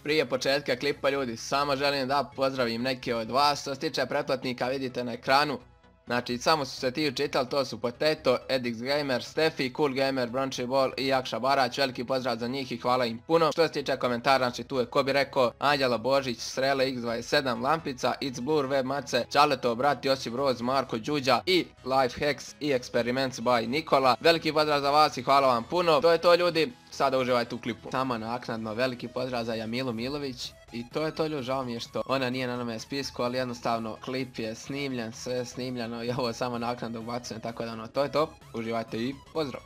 Prije početka klipa ljudi, samo želim da pozdravim neke od vas. Što se tiče pretplatnika vidite na ekranu. Znači samo su se ti učitali, to su Potato, Edix Gamer, Steffi, Cool Gamer, Bronchi Ball i Jakša Barać. Veliki pozdrav za njih i hvala im puno. Što se tiče komentara, znači tu je ko bi rekao Anđela Božić, Srele X27, Lampica, It's Blur, Web Mace, Čaletov brat, Josip Roz, Marko Đuđa i Life Hacks i Experiments by Nikola. Veliki pozdrav za vas i hvala vam puno. To je to ljudi, sada uživajte u klipu. Samo naknadno veliki pozdrav za Jamilu Milović. I to je to ljudi, žao mi je što ona nije na onome spisku, ali jednostavno klip je snimljen, sve snimljeno i ovo samo naknadno ubacujem, tako da to je to, uživajte i pozdrav!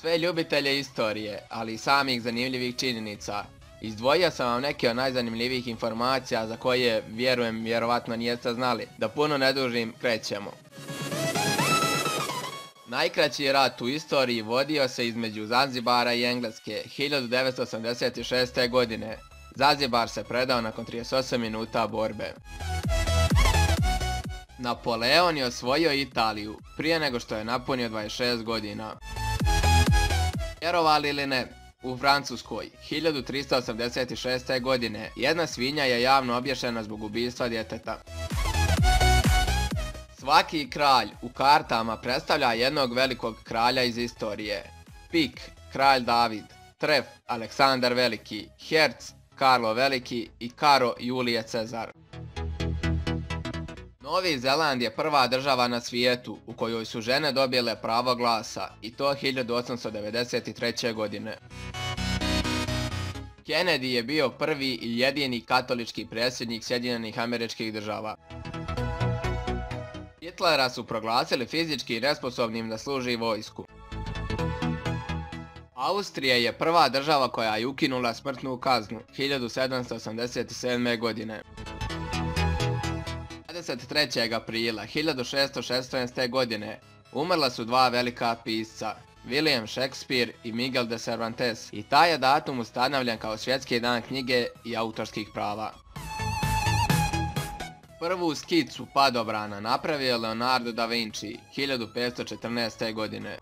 Sve ljubitelje istorije, ali i samih zanimljivih činjenica, izdvojio sam vam neke od najzanimljivijih informacija za koje, vjerujem, vjerovatno niste znali. Da puno ne dužim, krećemo. Najkraći rat u istoriji vodio se između Zanzibara i Engleske 1986. godine. Zanzibar se predao nakon 38 minuta borbe. Napoleon je osvojio Italiju prije nego što je napunio 26 godina. Vjerovali ili ne, u Francuskoj 1386. godine jedna svinja je javno obješena zbog ubistva djeteta. Svaki kralj u kartama predstavlja jednog velikog kralja iz istorije. Pik, kralj David, Tref, Aleksandar Veliki, Herc, Karlo Veliki i Karo Julije Cezar. Novi Zeland je prva država na svijetu u kojoj su žene dobile pravo glasa i to 1893. godine. Kennedy je bio prvi i jedini katolički predsjednik Sjedinjenih Američkih Država. Hitlera su proglasili fizički nesposobnim da služi vojsku. Austrija je prva država koja je ukinula smrtnu kaznu 1787. godine. 23. aprila 1616. godine umrla su dva velika pisca, William Shakespeare i Miguel de Cervantes, i taj je datum ustanovljen kao svjetski dan knjige i autorskih prava. Prvu skicu padobrana napravio je Leonardo da Vinci 1514. godine.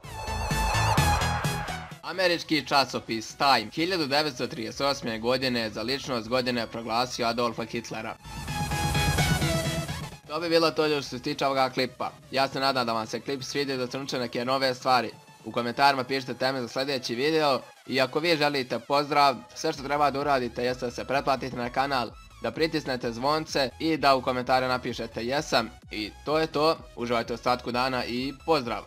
Američki časopis Time 1938. godine za ličnost godine proglasio Adolfa Hitlera. To bi bilo to što se tiče ovoga klipa. Ja se nadam da vam se klip svidio, da trunče neke nove stvari. U komentarima pišite teme za sljedeći video i ako vi želite pozdrav, sve što treba da uradite jeste da se pretplatite na kanal, da pritisnete zvonce i da u komentare napišete jesam. I to je to, uživajte ostatku dana i pozdrav!